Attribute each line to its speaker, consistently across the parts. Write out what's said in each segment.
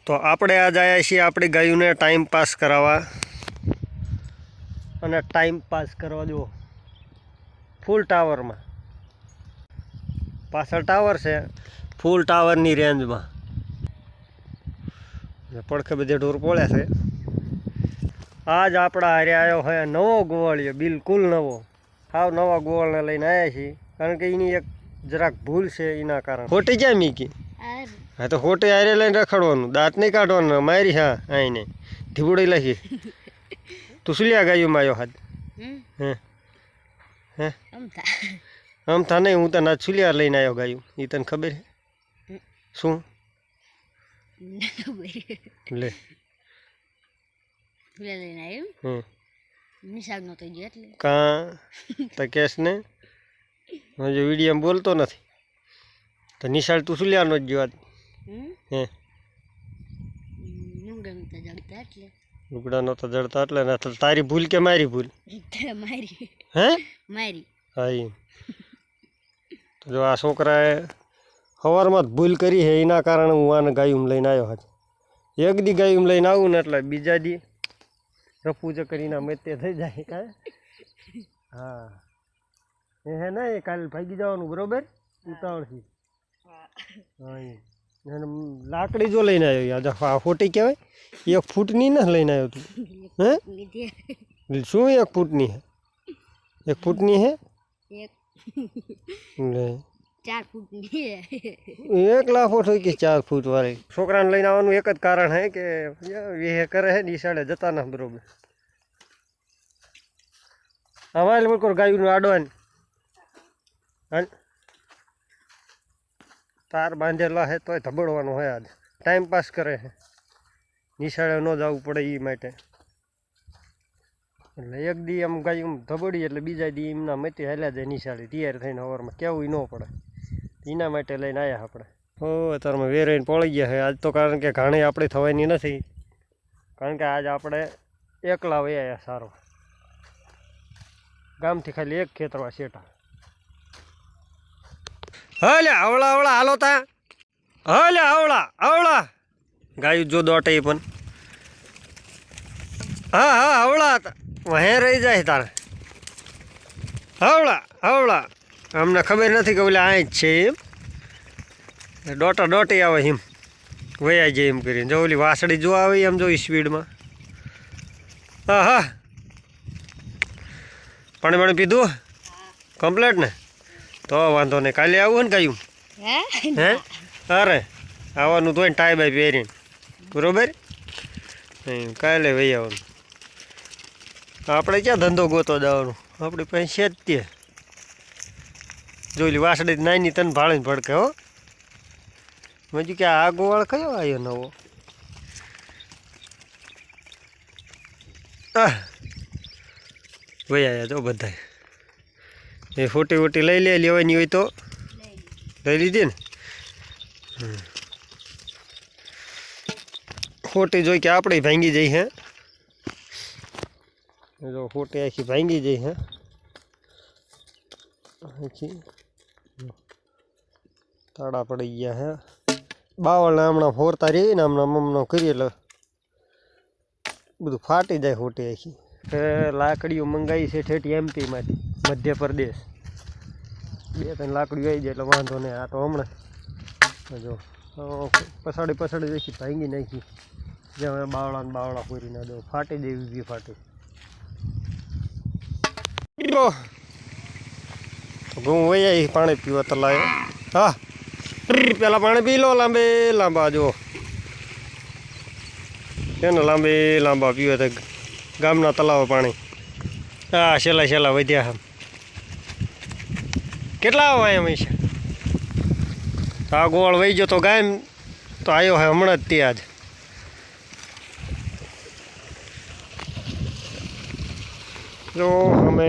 Speaker 1: તો આપણે આજ આવ્યા છીએ આપણી ગાયોને ટાઈમ પાસ કરાવવા અને ટાઈમ પાસ કરવા દો ફૂલ ટાવરમાં. પાછળ ટાવર છે, ફૂલ ટાવરની રેન્જમાં. પડખે બધે ઢોર પોળ્યા છે. આજ આપણા હારે આવ્યો હોય નવો ગોવાળિયો, બિલકુલ નવો, સાવ નવા ગોવાળને લઈને આવ્યા છીએ. કારણ કે એની એક જરાક ભૂલ છે, એના કારણે. ખોટી ક્યાં મીકી? હા તો ખોટી હારે લઈને રખડવાનું, દાંત નહીં કાઢવાનું. મારી હા આઈને ઢીબુડી લખી. તું શું લ્યા ગાયું માયો હાથ? હે હે આમ થા નહીં, હું તને છુલિયા લઈને આવ્યો ગાયું. એ તને ખબર છે શું? લે કાં તો કેસ ને જો વિડીયો બોલતો નથી તો નિશાળ તું શું લેવાનો જ જો? હે લુગડા નહોતા જડતા એટલે ને તારી ભૂલ કે મારી ભૂલ? હે મારી. હા એમ તો જો આ છોકરાએ સવારમાં જ ભૂલ કરી છે, એના કારણે હું આને ગાયું લઈને આવ્યો હતો. એક દી ગાયું લઈને આવું ને એટલે બીજા દી રફુ કરીને મેતે થઈ જાય. કાંઈ હા એ હે ને એ કાલે ભાગી જવાનું બરોબર ઉતાવળથી. હા એને લાકડી જો લઈને આવ્યો. આ ખોટી કહેવાય. 1 ફૂટની ને લઈને આવ્યો તું? હે શું 1 ફૂટની હે? 1 ફૂટની હે? લે 4 ફૂટની. 1 લાફો ઠોકી 4 ફૂટ વાળી. છોકરાને લઈને આવવાનું એક જ કારણ છે કે એ કરે છે ને ઈશાળે જતા ના બરોબર. અમારે લોકો ગાયું આડવાની તાર બાંધેલા છે તોય ધબડવાનું હોય. આજ ટાઈમ પાસ કરે છે, નિશાળે ન જવું પડે એ માટે. એટલે એક દી આમ ગાયું ધબડી એટલે બીજા દી એમના મતી હાલ્યા જાય નિશાળે તૈયાર થઈને સવારમાં કેવું ન પડે. એના માટે લઈને આવ્યા આપણે. હો અત્યારમાં વેરાઈને પડી ગયા છે આજ તો. કારણ કે ઘાણી આપણે થવાની નથી, કારણ કે આજ આપણે એકલા વહી આવ્યા. સારો ગામથી ખાલી એક ખેતરમાં શેઠા. હલે આવળા આવળા હાલો તા. હલે આવળા આવળા ગાયું જો દોટે પણ. હા હા આવળા વહે રહી જાય તારે. આવળા આવળા અમને ખબર નથી કે ઓલા અહીં જ છે એમ. દોટા દોટી આવે એમ વયા જાય એમ કરીને. જો ઓલી વાસળી જો આવે એમ જો સ્પીડમાં. હા હા પાણી પાણી પીધું કમ્પ્લેટ ને? તો વાંધો નહીં, કાલે આવું ને ગાયું. હે અરે આવવાનું તો ટાઈ બાઈ પહેરીને બરોબર. કાલે વહી આવવાનું. આપણે ક્યાં ધંધો ગોતો જવાનું? આપણી પાસે છે જ તે. જોઈ વાસળી નાની તને ભાળીને ભડકે. હો મેં કે આ ગોવાળ કયો આવ્યો નવો? વહી આવ્યા જો બધા. એ ફોટી વોટી લઈ લેવાની હોય તો લઈ લીધી ને. ખોટી જોઈ કે આપણે ભાંગી જઈ. હે જો ખોટી આખી ભાંગી જઈ. હે આખી તાળા પડી ગયા. હે બાવળને હમણાં ફોરતા રહી ને હમણાં કરીએ એટલે બધું ફાટી જાય ખોટી આખી. લાકડીઓ મંગાવી છે ઠેઠ એમપીમાંથી, મધ્યપ્રદેશ. 2-3 લાકડીઓ આવી જાય એટલે વાંધો નહીં. આ તો હમણાં જો પછાડી દેખી ભાંગી નાખી. જ્યાં બાવળા ને બાવળા પૂરી ના દો ફાટી દેવી બી ફાટી. હું વહી પાણી પીવા તલાયો. હા પેલા પાણી પી લો. લાંબે લાંબા જો એને લાંબે લાંબા પીવે તો ગામના તલાવ પાણી. હા છેલ્લા વધ્યા. કેટલા આવા એમ છે? આ ગોળ વહી ગયો તો ગાય તો આવ્યો હે હમણાં જ ત્યાં જ. જો અમે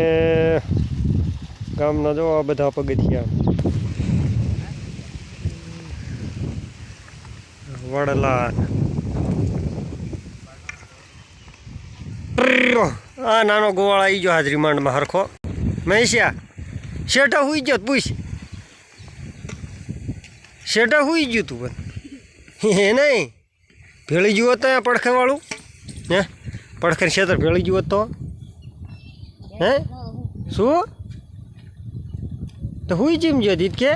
Speaker 1: ગામના જો આ બધા પગથિયા વડલા. આ નાનો ગોવાળ આવી ગયો હાજરી માંડમાં હરખો. મહેશિયા શેઠા હુઈ ગયો પૂછ. શેઠા હુઈ ગયું તું પણ હે નહીં ભેળી જુઓ તો પડખેવાળું હે પડખે ખેતર ભેળી જુઓ તો હે શું તો હુઈ જીમ જો દીદ કે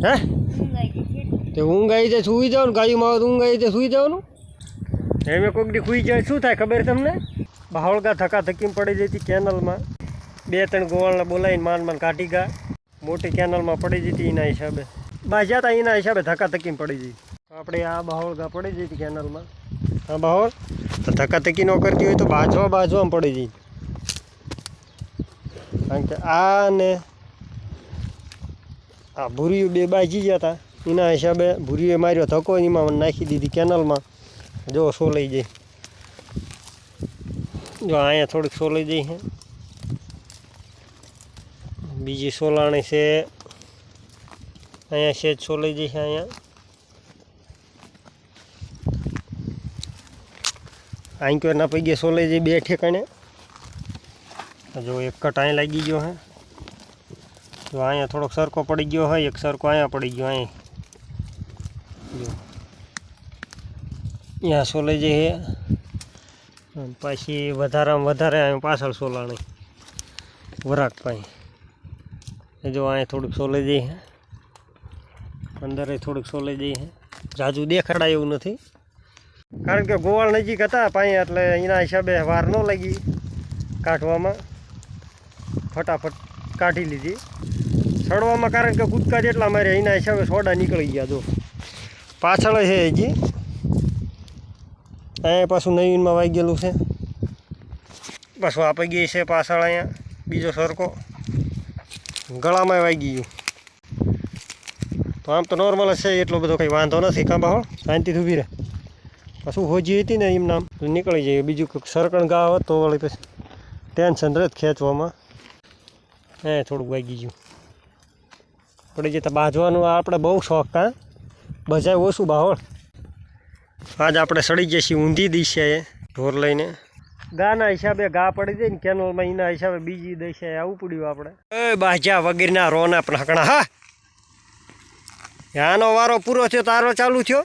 Speaker 1: હે તો ઊંઘ આવી જાય સુઈ જાવ ને ગાયુમાં આવે તો ઊંઘ આવી જાય સુઈ જવાનું એમ કોઈક દી સુઈ જાય શું થાય ખબર તમને બાહોળગા થકા થકીમ પડી જતી કેનલમાં 2-3 ગોવાળને બોલાવીને માન કાઢી ગયા મોટી કેનલમાં પડી જતી એના હિસાબે બાજ્યા હતા એના હિસાબે ધક્કા થકીમ પડી જઈ આપણે આ બાહોળગા પડી જતી કેનલમાં હા બાહોળ તો ધક્કા થકી ન કરતી હોય તો બાજવામાં પડી જઈ કારણ કે આ ને આ ભૂરીઓ 2 બાજી ગયા હતા એના હિસાબે ભૂરીએ માર્યો ધક્કો એમાં નાખી દીધી કેનલમાં જો સોલાઈ જાય જો અહીંયા થોડીક સોલાઈ જાય છે બીજી સોલાણી છે અહીંયા સેજ સોલાઈ જાય છે અહીંયા આંક્યો ના પૈકી સોલાઈ જાય 2 ઠેકાણે જો એક કટ અહીં લાગી ગયો હે જો અહીંયા થોડોક સરકો પડી ગયો હોય એક સરકો અહીંયા પડી ગયો અહીં જો અહીંયા સોલાઈ જાય છે પછી વધારામાં વધારે અહીં પાછળ સોલાણી વરાક પાઈ જો અહીંયા થોડુંક સોલાઈ જાય છે અંદર થોડુંક સોલાઈ જાય છે જાજુ દેખાડાય એવું નથી કારણ કે ગોવાળ નજીક હતા પાણી એટલે એના હિસાબે વાર ન લાગી કાઢવામાં ફટાફટ કાઢી લીધી સડવામાં કારણ કે કૂદકા જેટલા માર્યા એના હિસાબે સોડા નીકળી ગયા જો પાછળ છે હજી અહીંયા પાછું નવીનમાં વાગી ગયેલું છે પાછું આપી ગઈ છે પાછળ અહીંયા બીજો સરકો ગળામાં વાગી ગયું તો આમ તો નોર્મલ જ છે એટલો બધો કંઈ વાંધો નથી કાં બાહોળ શાંતિથી ઊભી રહે પાછું હોજી હતી ને એમ નામ નીકળી જાય બીજું કંઈક સરકણ ગા હોત તો વળી પછી ટેન્શન રહે ખેંચવામાં થોડુંક વાગી ગયું પડી જતા બાજવાનું આપણે બહુ શોખ કાં બજાય ઓછું બાહોળ આજ આપણે સડી જઈશું ઊંધી દિશાએ ઢોર લઈને ગાના હિસાબે ગા પડી જાય ને કેનલમાં એના હિસાબે બીજી દિશાએ આવવું પડ્યું આપણે એ બાજા વગેરેના રોના પણ હકણા હા આનો વારો પૂરો થયો તારો ચાલુ થયો